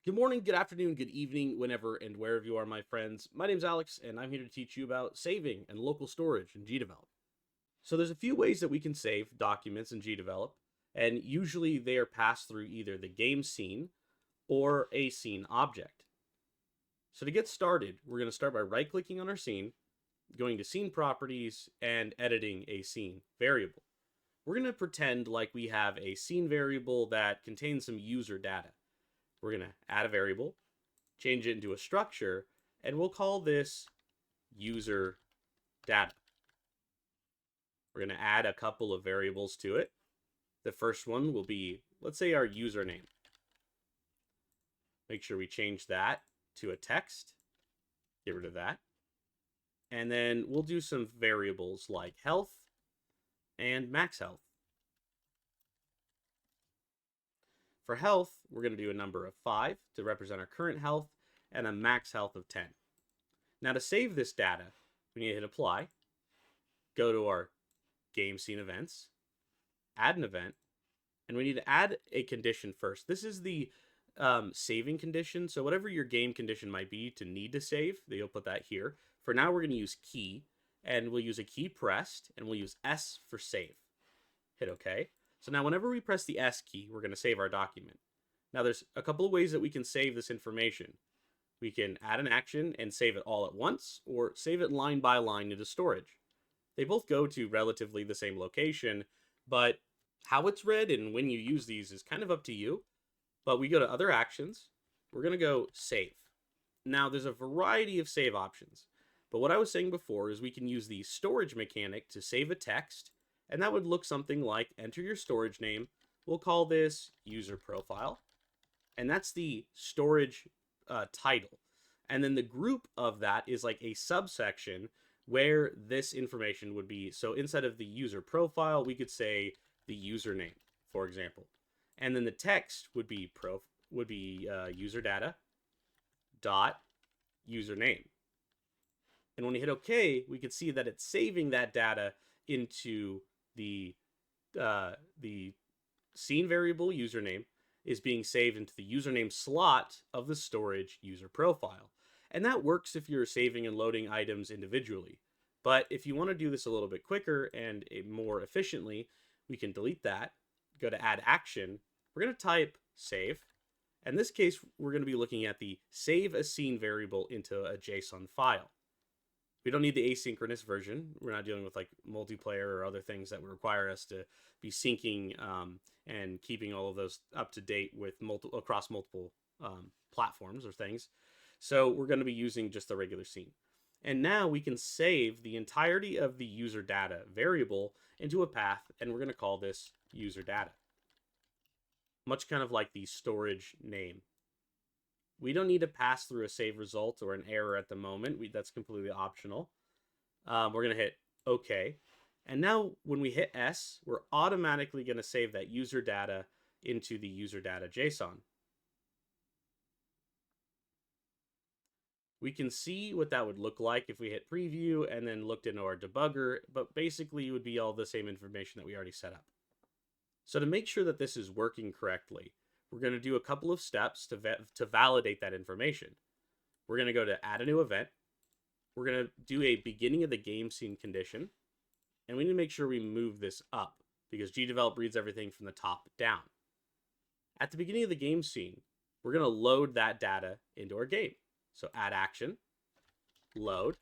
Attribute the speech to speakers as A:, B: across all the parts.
A: Good morning, good afternoon, good evening, whenever and wherever you are, my friends. My name's Alex, and I'm here to teach you about saving and local storage in Gdevelop. So there's a few ways that we can save documents in Gdevelop, and usually they are passed through either the game scene or a scene object. So to get started, we're going to start by right-clicking on our scene, going to Scene Properties, and editing a scene variable. We're going to pretend like we have a scene variable that contains some user data. We're going to add a variable, change it into a structure, and we'll call this user data. We're going to add a couple of variables to it. The first one will be, let's say, our username. Make sure we change that to a text. Get rid of that. And then we'll do some variables like health and max health. For health, we're going to do a number of 5 to represent our current health and a max health of 10. Now to save this data, we need to hit apply, go to our game scene events, add an event, and we need to add a condition first. This is the saving condition. So whatever your game condition might be to need to save, you'll put that here. For now, we're going to use key, and we'll use a key pressed, and we'll use S for save. Hit OK. So now whenever we press the S key, we're going to save our document. Now there's a couple of ways that we can save this information. We can add an action and save it all at once, or save it line by line into storage. They both go to relatively the same location, but how it's read and when you use these is kind of up to you. But we go to other actions. We're going to go save. Now there's a variety of save options, but what I was saying before is we can use the storage mechanic to save a text, and that would look something like enter your storage name. We'll call this user profile, and that's the storage title. And then the group of that is like a subsection where this information would be. So instead of the user profile, we could say the username, for example. And then the text would be user data dot username. And when we hit OK, we can see that it's saving that data into the scene variable username is being saved into the username slot of the storage user profile. And that works if you're saving and loading items individually. But if you want to do this a little bit quicker and more efficiently, we can delete that, go to add action. We're going to type save. In this case, we're going to be looking at the save a scene variable into a JSON file. We don't need the asynchronous version. We're not dealing with like multiplayer or other things that would require us to be syncing and keeping all of those up to date with across multiple platforms or things. So we're going to be using just the regular scene. And now we can save the entirety of the user data variable into a path, and we're going to call this user data. Much kind of like the storage name. We don't need to pass through a save result or an error at the moment. That's completely optional. We're going to hit OK. And now when we hit S, we're automatically going to save that user data into the user data JSON. We can see what that would look like if we hit preview and then looked into our debugger, but basically it would be all the same information that we already set up. So to make sure that this is working correctly, we're going to do a couple of steps to validate that information. We're going to go to add a new event. We're going to do a beginning of the game scene condition. And we need to make sure we move this up because Gdevelop reads everything from the top down. At the beginning of the game scene, we're going to load that data into our game. So add action, load.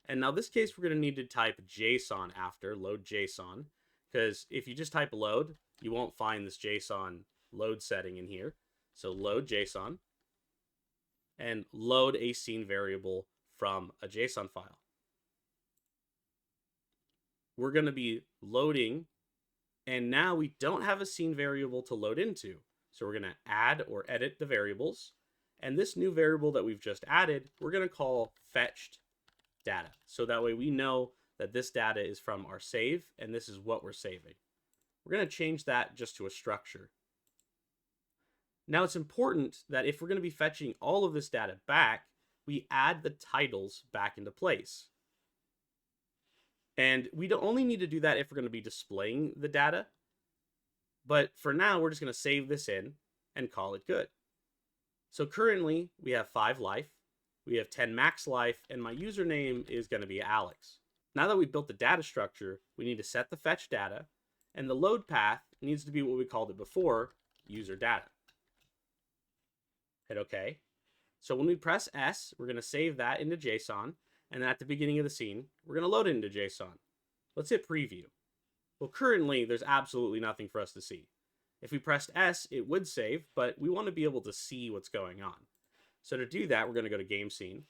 A: And now this case, we're going to need to type JSON after, load JSON. Because if you just type load, you won't find this JSON load setting in here. So load JSON and load a scene variable from a JSON file. We're going to be loading, and now we don't have a scene variable to load into. So we're going to add or edit the variables. And this new variable that we've just added, we're going to call fetched data. So that way we know that this data is from our save, and this is what we're saving. We're going to change that just to a structure. Now it's important that if we're going to be fetching all of this data back, we add the titles back into place. And we don't only need to do that if we're going to be displaying the data. But for now, we're just going to save this in and call it good. So currently we have 5 life, we have 10 max life, and my username is going to be Alex. Now that we've built the data structure, we need to set the fetch data, and the load path needs to be what we called it before, user data. Hit OK. So when we press S, we're going to save that into JSON, and then at the beginning of the scene, we're going to load it into JSON. Let's hit preview. Well, currently, there's absolutely nothing for us to see. If we pressed S, it would save, but we want to be able to see what's going on. So to do that, we're going to go to game scene.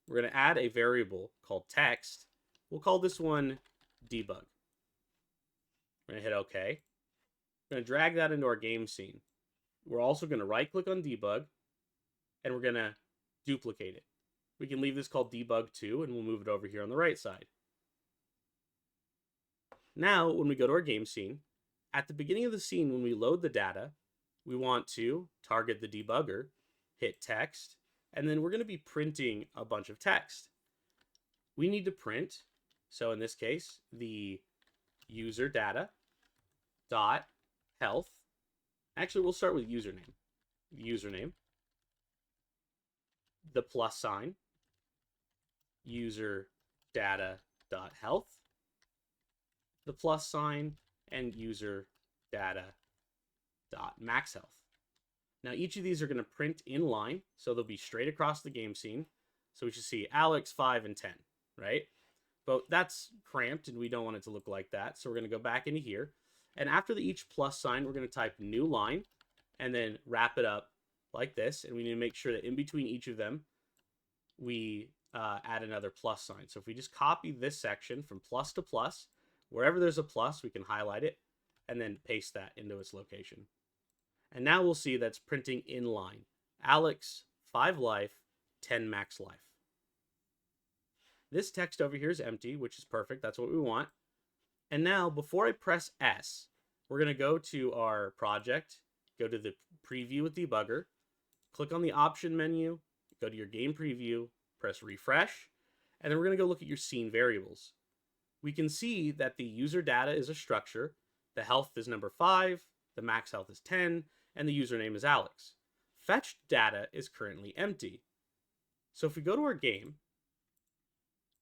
A: We're going to add a variable called text. We'll call this one debug. We're going to hit OK. We're going to drag that into our game scene. We're also going to right-click on debug, and we're going to duplicate it. We can leave this called debug2, and we'll move it over here on the right side. Now, when we go to our game scene, at the beginning of the scene, when we load the data, we want to target the debugger, hit text, and then we're going to be printing a bunch of text. We need to print, so in this case, the user data dot health. Actually, we'll start with username. Username, the plus sign, user data dot health, the plus sign, and user data dot max health. Now each of these are going to print in line, so they'll be straight across the game scene. So we should see Alex, 5, and 10, right? But that's cramped and we don't want it to look like that. So we're going to go back into here. And after each plus sign, we're going to type new line and then wrap it up like this. And we need to make sure that in between each of them, we add another plus sign. So if we just copy this section from plus to plus, wherever there's a plus, we can highlight it and then paste that into its location. And now we'll see that's printing in line. Alex, 5 life, 10 max life. This text over here is empty, which is perfect. That's what we want. And now, before I press S, we're going to go to our project, go to the preview with debugger, click on the option menu, go to your game preview, press refresh, and then we're going to go look at your scene variables. We can see that the user data is a structure, the health is number 5, the max health is 10, and the username is Alex. Fetched data is currently empty. So if we go to our game,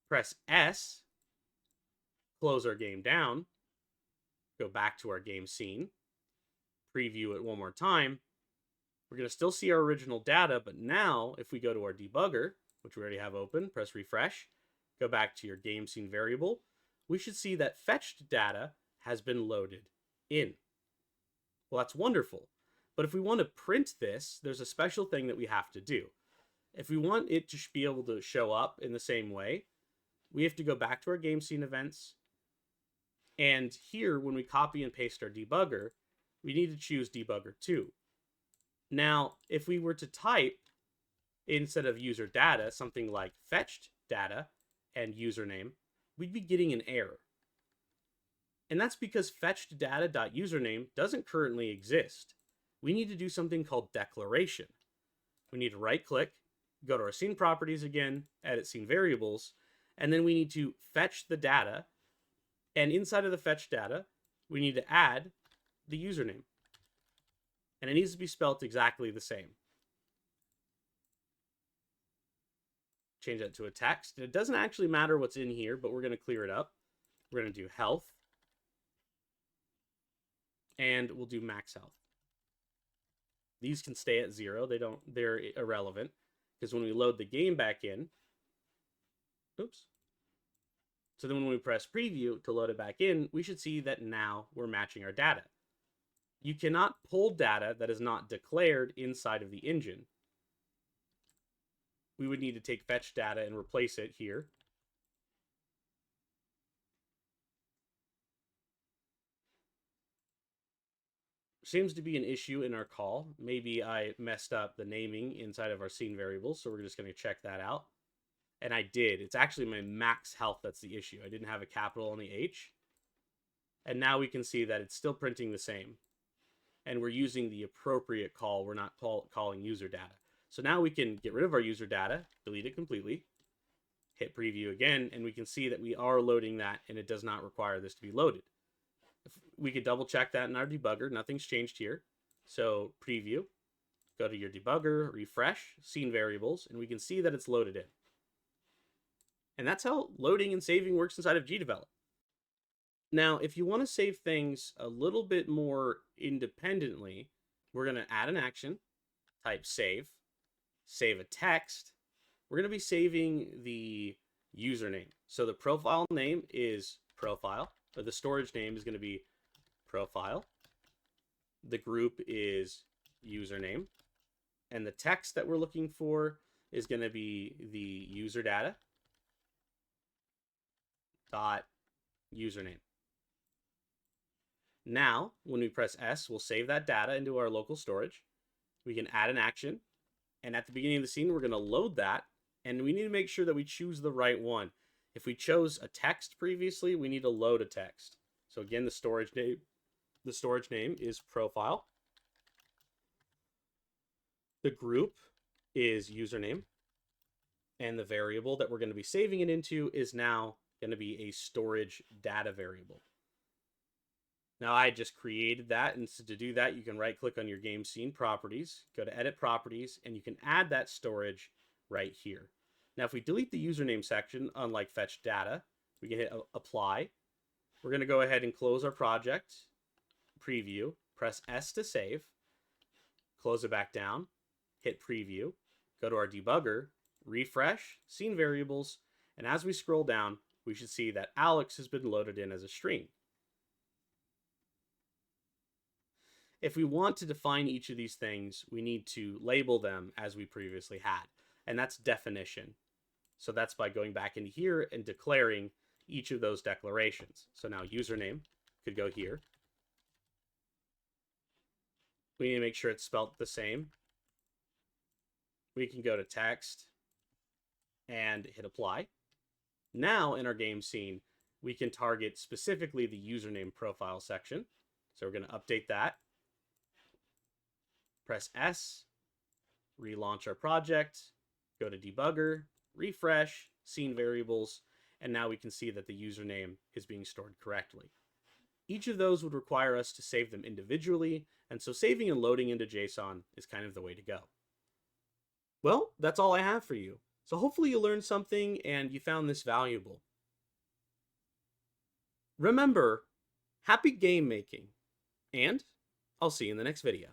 A: press S, close our game down, go back to our game scene, preview it one more time, we're going to still see our original data, but now if we go to our debugger, which we already have open, press refresh, go back to your game scene variable, we should see that fetched data has been loaded in. Well, that's wonderful. But if we want to print this, there's a special thing that we have to do. If we want it to be able to show up in the same way, we have to go back to our game scene events. And here, when we copy and paste our debugger, we need to choose debugger 2. Now, if we were to type, instead of user data, something like fetched data and username, we'd be getting an error. And that's because fetched data.username doesn't currently exist. We need to do something called declaration. We need to right click, go to our scene properties again, edit scene variables, and then we need to fetch the data. And inside of the fetch data, we need to add the username. And it needs to be spelled exactly the same. Change that to a text. And it doesn't actually matter what's in here, but we're going to clear it up. We're going to do health. And we'll do max health. These can stay at 0. They're irrelevant. Because when we load the game back in, oops. So then when we press preview to load it back in, we should see that now we're matching our data. You cannot pull data that is not declared inside of the engine. We would need to take fetch data and replace it here. Seems to be an issue in our call. Maybe I messed up the naming inside of our scene variables, so we're just going to check that out. And I did. It's actually my max health that's the issue. I didn't have a capital on the H. And now we can see that it's still printing the same. And we're using the appropriate call. We're not calling user data. So now we can get rid of our user data, delete it completely, hit preview again, and we can see that we are loading that and it does not require this to be loaded. If we could double check that in our debugger. Nothing's changed here. So preview, go to your debugger, refresh, scene variables, and we can see that it's loaded in. And that's how loading and saving works inside of Gdevelop. Now, if you want to save things a little bit more independently, we're going to add an action, type save a text. We're going to be saving the username. So the profile name is profile, or the storage name is going to be profile. The group is username. And the text that we're looking for is going to be the user data dot username. Now, when we press S, we'll save that data into our local storage. We can add an action. And at the beginning of the scene, we're going to load that. And we need to make sure that we choose the right one. If we chose a text previously, we need to load a text. So again, the storage name is profile. The group is username. And the variable that we're going to be saving it into is now going to be a storage data variable. Now I just created that, and so to do that, you can right click on your game scene properties, go to edit properties, and you can add that storage right here. Now if we delete the username section, unlike fetch data, we can hit apply. We're going to go ahead and close our project, preview, press S to save, close it back down, hit preview, go to our debugger, refresh, scene variables, and as we scroll down, we should see that Alex has been loaded in as a string. If we want to define each of these things, we need to label them as we previously had, and that's definition. So that's by going back into here and declaring each of those declarations. So now username could go here. We need to make sure it's spelled the same. We can go to text and hit apply. Now in our game scene, we can target specifically the username profile section. So we're going to update that. Press S, relaunch our project, go to debugger, refresh, scene variables, and now we can see that the username is being stored correctly. Each of those would require us to save them individually, and so saving and loading into JSON is kind of the way to go. Well, that's all I have for you. So hopefully you learned something and you found this valuable. Remember, happy game making, and I'll see you in the next video.